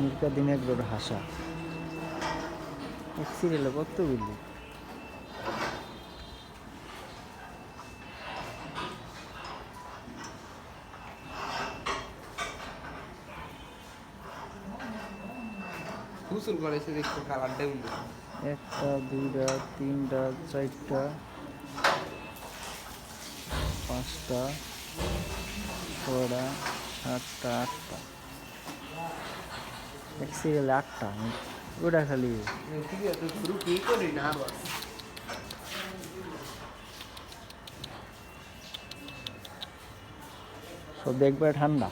মির্কা দিনের রোড হাসা এক সিরিয়ালে কত বিল্লি গোসল করেছে দেখতে কালারটা উঠে একটা দুইটা তিনটা চারটা পাঁচটা ছয়টা সাতটা আটটা এক সিরিয়ালে আটটা ওটা খালি ঠিক আছে শুরু কি করি না বাস সব দেখবে ঠান্ডা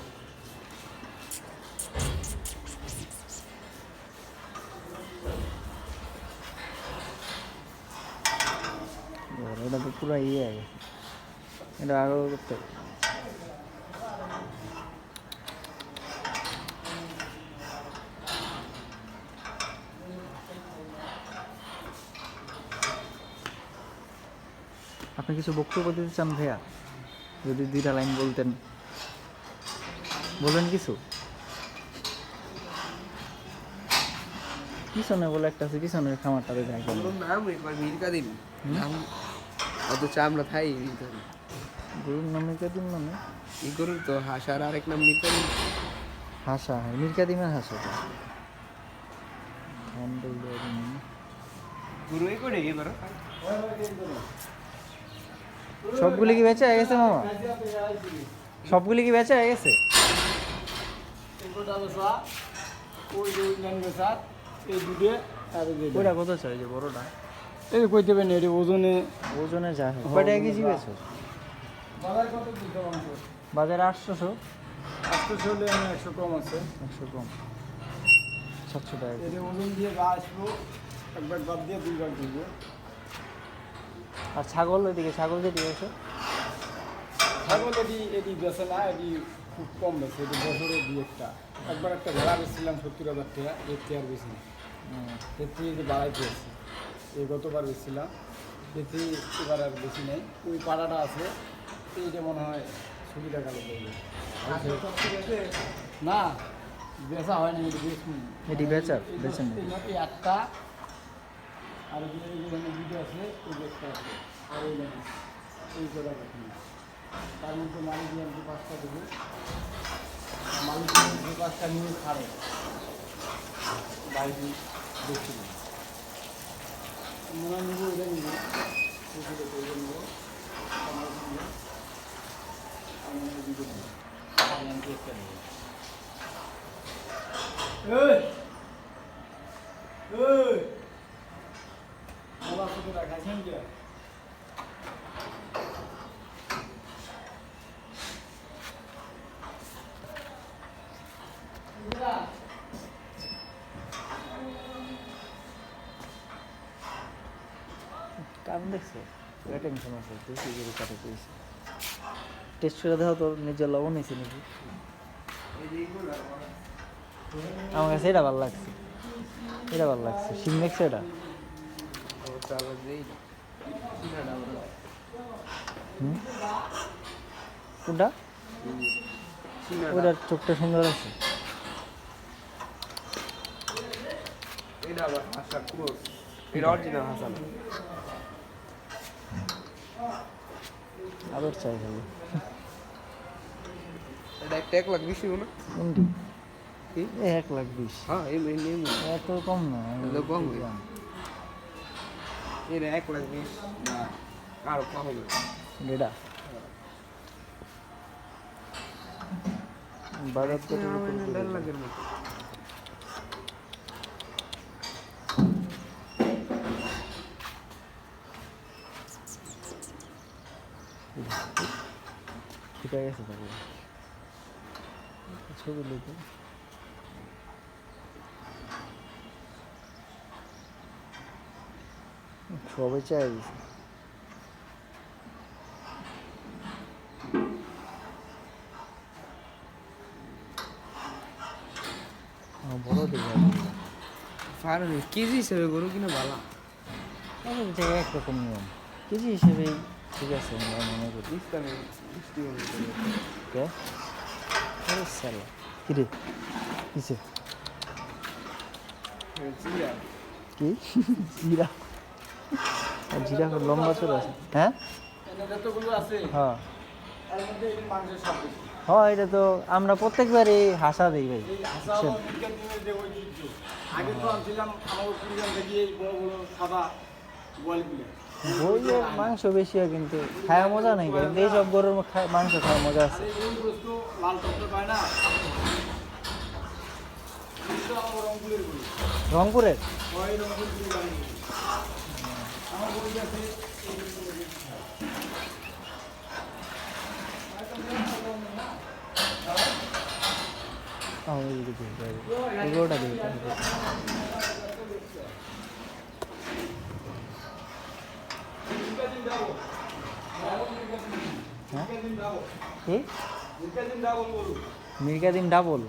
এটা তো পুরো ইয়ে গেছে এটা আরো করতে হবে। আপনি কিছু বক্তব্য দিতে চান ভাইয়া যদি দুইটা লাইন বলতেন বলেন কিছু পিছনে বলে একটা আছে পিছনের খামারটা দেখে নাম একবার মির্কা দিন নাম অথচ আমরা থাই গরুর নাম মির্কা দিন মানে ই করুন তো হাসার আরেক নাম মির্কা দিন হাসা মির্কা দিমের হাসা গুরু এই করে এবার সবগুলি কি বেচা হয়ে গেছে মামা সবগুলি কি বেচা হয়ে গেছে ওটা কত চাই যে বড়টা এই কই দেবেন এর ওজনে ওজনে যা হয় কয়টা কেজি বেচো বাজারে 800 800 হলে 100 কম আছে 100 কম 700 টাকা এর ওজন দিয়ে গা আসবো একবার বাদ দিয়ে দুইবার দিব আর ছাগল ওইদিকে ছাগল যেটি আছে ছাগল এটি বেছে না এটি খুব কম বেছে এটি বছরে দুই একবার একটা ভেড়া বেচছিলাম 70,000 টাকা এর চেয়ে আর বেশি না এর থেকে এটি বাড়াইতে আছে এই গতবার বেচছিলাম এতে এবার আর বেশি নেই ওই পাড়াটা আছে এইটা মনে হয় সুবিধা কালে দেবে না বেচা হয়নি এটি বেচুন এটি বেচার বেচেন এই একটা আর এইখানে দুটো আছে ওই একটা আছে আর এই করে রাখি তার মধ্যে মালিক নিয়ে আমি 5টা দেবো মালিক নিয়ে 5টা নিয়ে ছাড়ে বাইরে দেখছি মনে নেব এটা নিব নেব আমি দুটো নেব আমি একটা নেব বাবা কত রাখাছেন কি কারণ দেখছো টেনশন আছে দেখি গরু কাটে পেয়েছি টেস্ট করে দেখো তোর নিজের লবণ হয়েছে নাকি আমার কাছে এটা ভালো লাগছে এটা ভালো লাগছে শিম দেখছে এটা কোনটা ওটার চোখটা সুন্দর আছে এটা আবার হাসা ক্রোস এটা অরিজিনাল হাসা না আবার চাই খালি এটা একটা 1,20,000 না কোনটি কি 1,20,000 হ্যাঁ এমনি এত কম না এত কম এটা 1,20,000 না আরো কম হবে এটা বাজার তো 1,50,000 লাখের মতো ঠিক আছে তাহলে ছবি লিখে সবাই চাই দিছে বড় দিকে ফার্মে কেজি হিসেবে গরু কিনা ভালো সব জায়গায় একরকম নিয়ম কেজি হিসেবেই ঠিক আছে আমরা মনে করি ইসলামে কে সালা কিরে কিসে জিরা কি জিরা জিরা লম্বা চলে আছে হ্যাঁ এখানে যতগুলো আছে হ্যাঁ তার মধ্যে এই মাংসের সব বেশি হ্যাঁ এটা তো আমরা প্রত্যেকবারই হাসা দিই ভাই এই হাসা এবং মিটকার ডিমের যে ঐতিহ্য আগে তো আনছিলাম আমার কুড়িগ্রাম থেকে এই বড় বড় সাদা গোয়ালগুলো বইয়ের মাংস বেশি হয় কিন্তু খাওয়া মজা নেই কিন্তু এইসব গরুর মাংস খাওয়া মজা আর আছে এই বস্তু লাল টকটক হয় না কিন্তু আমার রংপুরের গুলো রংপুরের ওই রংপুর কুড়িগ্রাম আমার বই আছে এই এগুলোটা দিই হ্যাঁ কি মির্কাদিন ডাবল